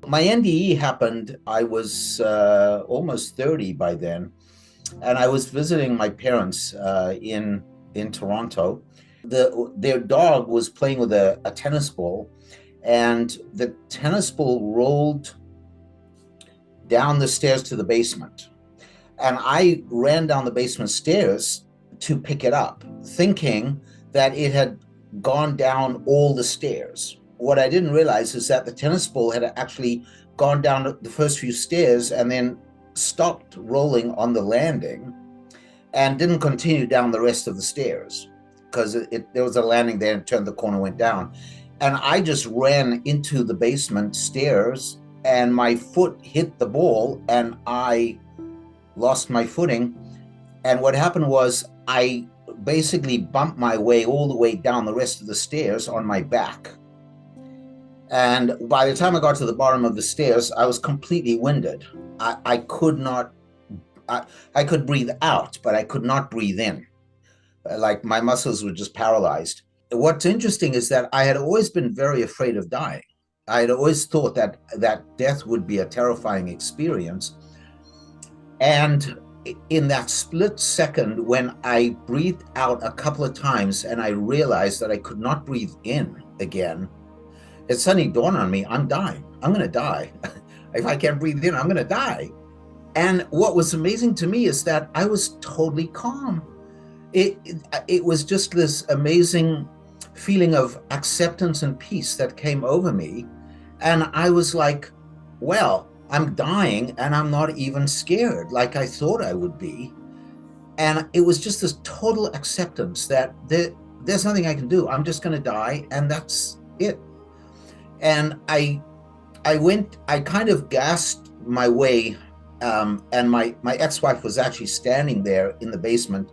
My NDE happened. I was almost 30 by then, and I was visiting my parents in Toronto. Their dog was playing with a tennis ball, and the tennis ball rolled down the stairs to the basement. And I ran down the basement stairs to pick it up, thinking that it had gone down all the stairs. What I didn't realize is that the tennis ball had actually gone down the first few stairs and then stopped rolling on the landing and didn't continue down the rest of the stairs because there was a landing there and turned the corner, went down. And I just ran into the basement stairs and my foot hit the ball and I lost my footing. And what happened was I basically bumped my way all the way down the rest of the stairs on my back. And by the time I got to the bottom of the stairs, I was completely winded. I could not, I could breathe out, but I could not breathe in. Like my muscles were just paralyzed. What's interesting is that I had always been very afraid of dying. I had always thought that death would be a terrifying experience. And in that split second, when I breathed out a couple of times and I realized that I could not breathe in again, it suddenly dawned on me, I'm dying. I'm going to die. If I can't breathe in, I'm going to die. And what was amazing to me is that I was totally calm. It was just this amazing feeling of acceptance and peace that came over me. And I was like, well, I'm dying and I'm not even scared like I thought I would be. And it was just this total acceptance that there's nothing I can do. I'm just going to die and that's it. And I kind of gasped my way, and my ex-wife was actually standing there in the basement,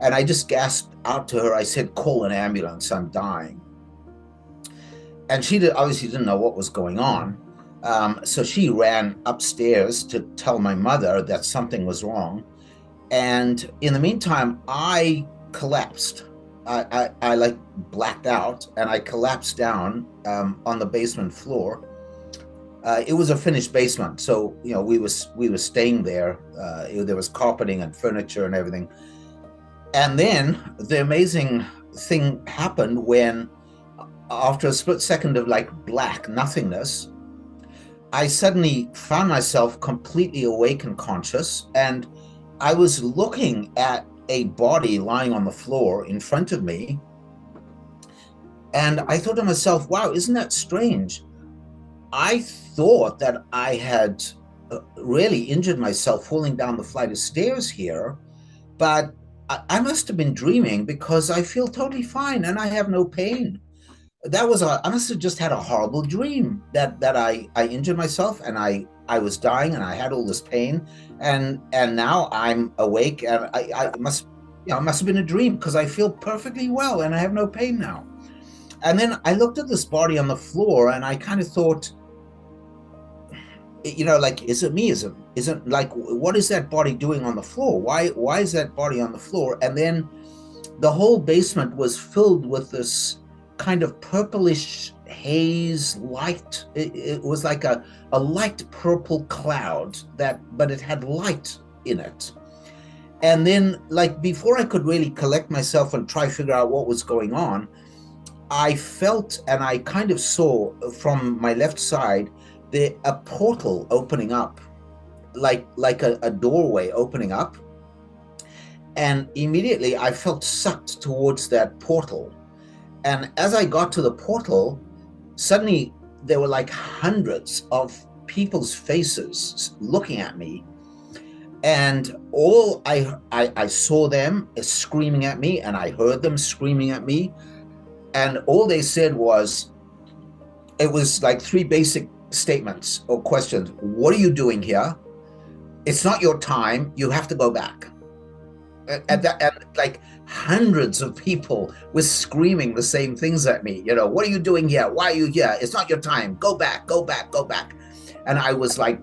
and I just gasped out to her. I said, call an ambulance, I'm dying. And she obviously didn't know what was going on. So she ran upstairs to tell my mother that something was wrong. And in the meantime, I collapsed. I like blacked out and I collapsed down on the basement floor. It was a finished basement, so we were staying there. There was carpeting and furniture and everything. And then the amazing thing happened when, after a split second of like black nothingness, I suddenly found myself completely awake and conscious, and I was looking at a body lying on the floor in front of me. And I thought to myself, wow, isn't that strange? I thought that I had really injured myself falling down the flight of stairs here, but I must have been dreaming because I feel totally fine and I have no pain. I must have just had a horrible dream that I injured myself and I was dying and I had all this pain, and now I'm awake and I must, it must have been a dream because I feel perfectly well and I have no pain now. And then I looked at this body on the floor and I kind of thought, like, is it me? Isn't like, what is that body doing on the floor? Why is that body on the floor? And then the whole basement was filled with this kind of purplish haze light. It was like a light purple cloud but it had light in it. And then, like, before I could really collect myself and try to figure out what was going on, I felt and I kind of saw from my left side a portal opening up, like a doorway opening up. And immediately I felt sucked towards that portal. And as I got to the portal, suddenly there were like hundreds of people's faces looking at me. And all I saw them screaming at me, and I heard them screaming at me. And all they said was, it was like three basic statements or questions. What are you doing here? It's not your time. You have to go back. And like hundreds of people were screaming the same things at me. What are you doing here? Why are you here? It's not your time. Go back, go back, go back. And I was like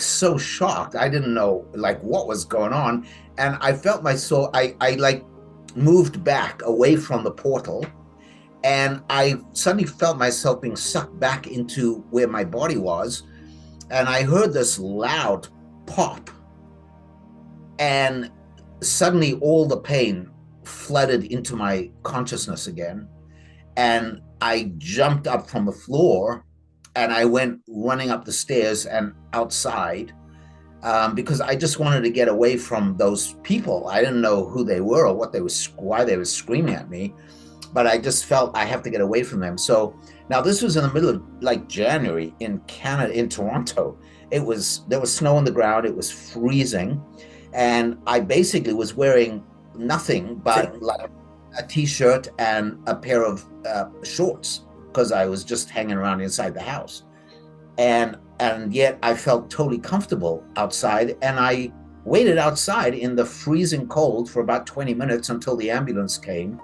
so shocked. I didn't know like what was going on. And I felt my soul, I like moved back away from the portal, and I suddenly felt myself being sucked back into where my body was, and I heard this loud pop, and suddenly all the pain flooded into my consciousness again, and I jumped up from the floor and I went running up the stairs and outside, because I just wanted to get away from those people. I didn't know who they were or why they were screaming at me, but I just felt I have to get away from them. So now this was in the middle of like January in Canada, in Toronto. There was snow on the ground. It was freezing, and I basically was wearing nothing but like a t-shirt and a pair of shorts, because I was just hanging around inside the house. And yet I felt totally comfortable outside, and I waited outside in the freezing cold for about 20 minutes until the ambulance came.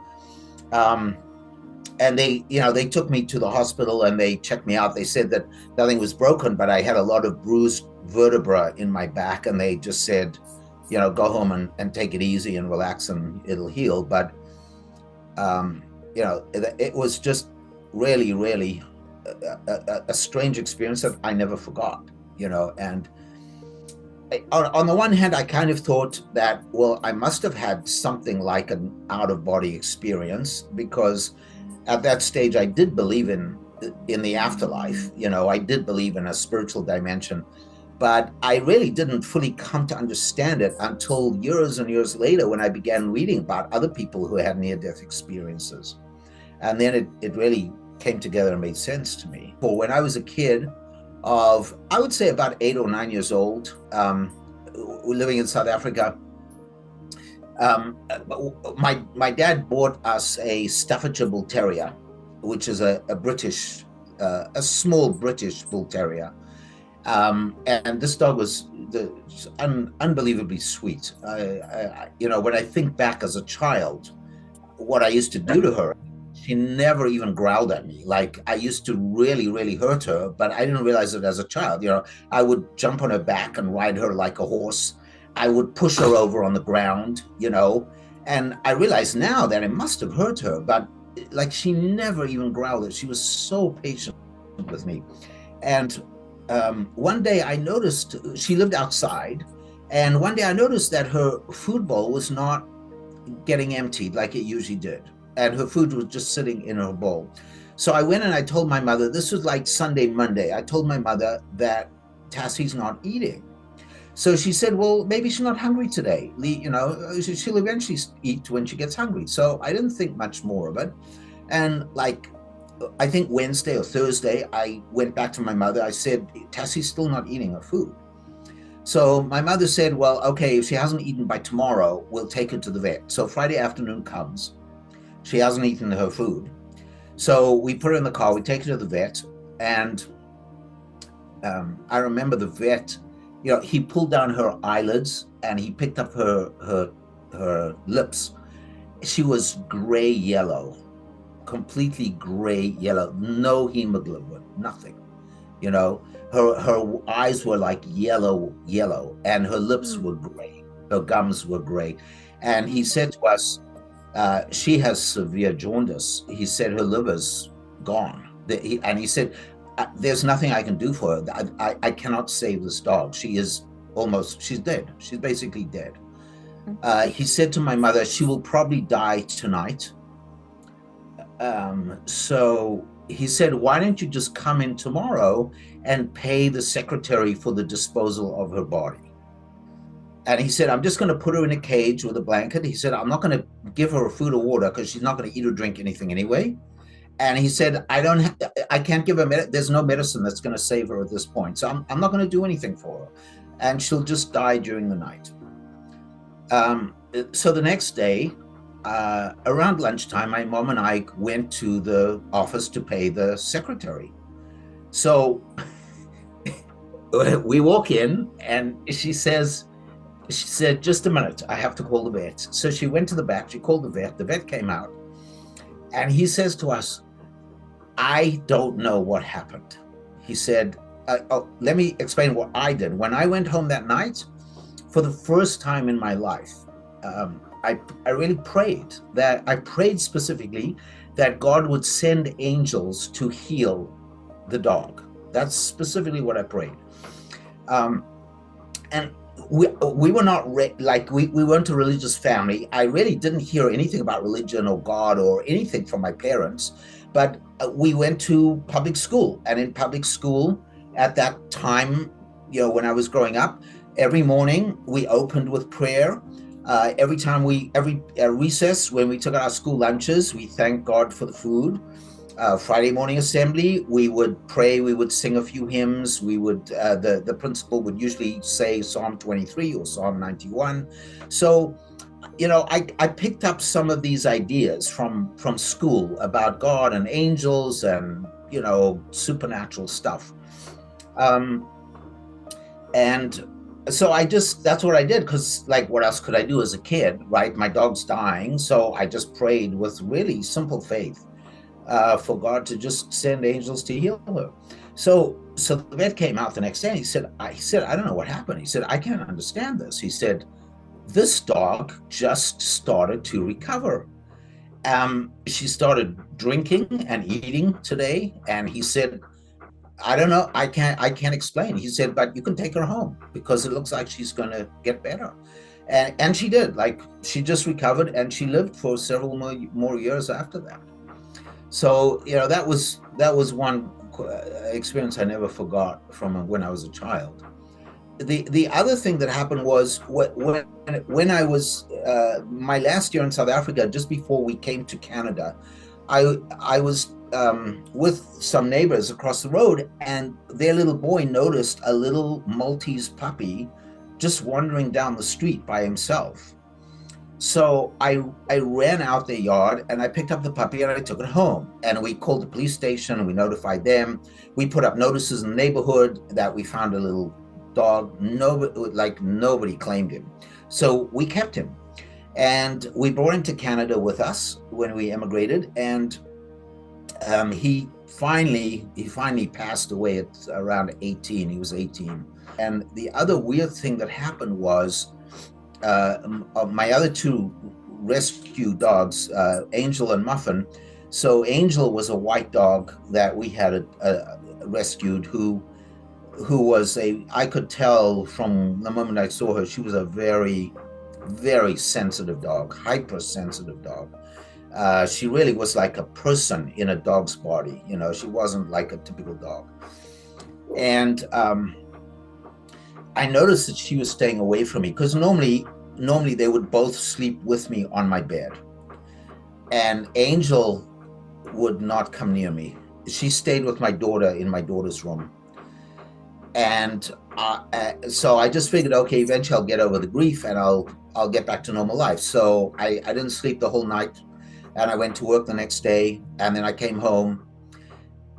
And they took me to the hospital and they checked me out. They said that nothing was broken, but I had a lot of bruised vertebra in my back, and they just said, go home and take it easy and relax and it'll heal. But it was just really, really a strange experience that I never forgot, and on the one hand, I kind of thought that, well, I must have had something like an out-of-body experience, because at that stage I did believe in the afterlife. I did believe in a spiritual dimension, but I really didn't fully come to understand it until years and years later, when I began reading about other people who had near-death experiences. And then it really came together and made sense to me. For when I was a kid of, I would say about 8 or 9 years old, living in South Africa, my dad bought us a Staffordshire Bull Terrier, which is a small British Bull Terrier. And this dog was unbelievably sweet. When I think back as a child, what I used to do to her, she never even growled at me. Like, I used to really, really hurt her, but I didn't realize it as a child. I would jump on her back and ride her like a horse. I would push her over on the ground, and I realize now that it must have hurt her, but like, she never even growled. She was so patient with me. And one day I noticed, she lived outside, and one day I noticed that her food bowl was not getting emptied like it usually did, and her food was just sitting in her bowl. So I went and I told my mother, this was like Sunday, Monday, I told my mother that Tassie's not eating. So she said, well, maybe she's not hungry today. She'll eventually eat when she gets hungry. So I didn't think much more of it. And like, I think Wednesday or Thursday, I went back to my mother. I said, Tassie's still not eating her food. So my mother said, well, okay, if she hasn't eaten by tomorrow, we'll take her to the vet. So Friday afternoon comes. She hasn't eaten her food. So we put her in the car, we take her to the vet. And I remember the vet, he pulled down her eyelids and he picked up her lips. She was gray yellow, completely gray yellow, no hemoglobin, nothing. Her eyes were like yellow, and her lips were gray, her gums were gray. And he said to us, she has severe jaundice. He said her liver's gone. And he said, there's nothing I can do for her. I cannot save this dog. She's dead. She's basically dead. He said to my mother, she will probably die tonight. So he said, why don't you just come in tomorrow and pay the secretary for the disposal of her body? And he said, I'm just going to put her in a cage with a blanket. He said, I'm not going to give her food or water because she's not going to eat or drink anything anyway. And he said, I can't give her, there's no medicine that's going to save her at this point. So I'm not going to do anything for her. And she'll just die during the night. So the next day, around lunchtime, my mom and I went to the office to pay the secretary. So we walk in and she said, just a minute, I have to call the vet. So she went to the back, she called the vet came out, and he says to us, I don't know what happened. He said, let me explain what I did. When I went home that night, for the first time in my life, I really prayed that I prayed specifically that God would send angels to heal the dog. That's specifically what I prayed. And we were not we weren't a religious family. I really didn't hear anything about religion or God or anything from my parents, but we went to public school, and in public school at that time, when I was growing up, every morning we opened with prayer. Every recess, when we took our school lunches, we thanked God for the food. Friday morning assembly, we would pray, we would sing a few hymns, we would, the principal would usually say Psalm 23 or Psalm 91. So, I picked up some of these ideas from school about God and angels and, supernatural stuff. And so that's what I did, because what else could I do as a kid, right? My dog's dying. So I just prayed with really simple faith for God to just send angels to heal her. So the vet came out the next day and he said, I don't know what happened. He said, I can't understand this. He said, this dog just started to recover. She started drinking and eating today. And he said, I don't know, I can't explain. He said, but you can take her home because it looks like she's going to get better. And she did. She just recovered, and she lived for several more years after that. So, that was one experience I never forgot from when I was a child. The other thing that happened was when I was my last year in South Africa, just before we came to Canada, I was with some neighbors across the road, and their little boy noticed a little Maltese puppy just wandering down the street by himself. So I ran out the yard and I picked up the puppy and I took it home, and we called the police station and we notified them. We put up notices in the neighborhood that we found a little dog. Nobody claimed him. So we kept him, and we brought him to Canada with us when we immigrated. And he finally passed away at around 18. He was 18. And the other weird thing that happened was my other two rescue dogs, Angel and Muffin. So Angel was a white dog that we had rescued, who was I could tell from the moment I saw her, she was a very, very sensitive dog, hypersensitive dog. She really was like a person in a dog's body. She wasn't like a typical dog. And I noticed that she was staying away from me, because normally they would both sleep with me on my bed, and Angel would not come near me. She stayed with my daughter in my daughter's room. And so I just figured, okay, eventually I'll get over the grief and I'll get back to normal life. So I didn't sleep the whole night, and I went to work the next day, and then I came home,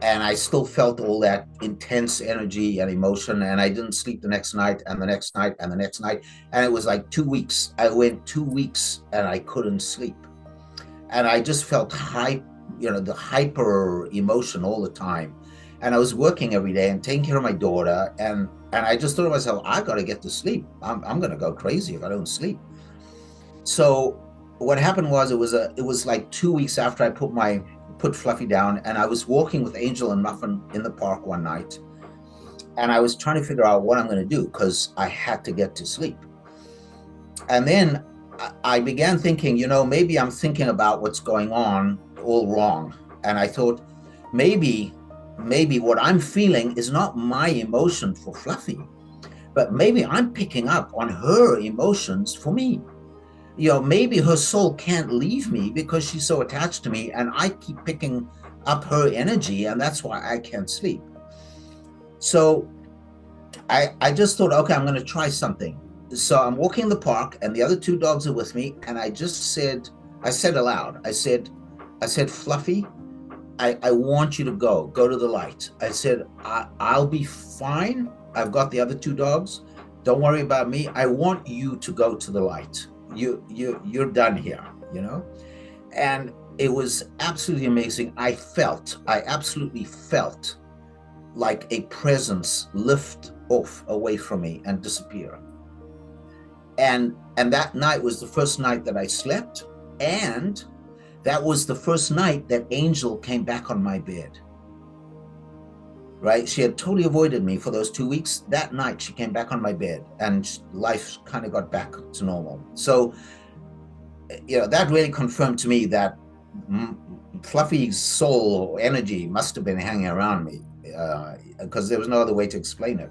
and I still felt all that intense energy and emotion, and I didn't sleep the next night and the next night and the next night. And it was like 2 weeks. I went 2 weeks and I couldn't sleep. And I just felt the hyper emotion all the time. And I was working every day and taking care of my daughter. And I just thought to myself, I got to get to sleep. I'm going to go crazy if I don't sleep. So what happened was, it was like 2 weeks after I put Fluffy down, and I was walking with Angel and Muffin in the park one night, and I was trying to figure out what I'm going to do, because I had to get to sleep. And then I began thinking, maybe I'm thinking about what's going on all wrong. And I thought, maybe what I'm feeling is not my emotion for Fluffy, but maybe I'm picking up on her emotions for me. Maybe her soul can't leave me because she's so attached to me, and I keep picking up her energy, and that's why I can't sleep. So I just thought, okay, I'm going to try something. So I'm walking in the park, and the other two dogs are with me, and I said aloud, I said, Fluffy, I want you to go to the light. I said, I'll be fine. I've got the other two dogs. Don't worry about me. I want you to go to the light. You're done here, And it was absolutely amazing. I absolutely felt like a presence lift off away from me and disappear. And And that night was the first night that I slept. And that was the first night that Angel came back on my bed. Right? She had totally avoided me for those 2 weeks. That night, she came back on my bed and life kind of got back to normal. So, that really confirmed to me that Fluffy's soul or energy must have been hanging around me because there was no other way to explain it.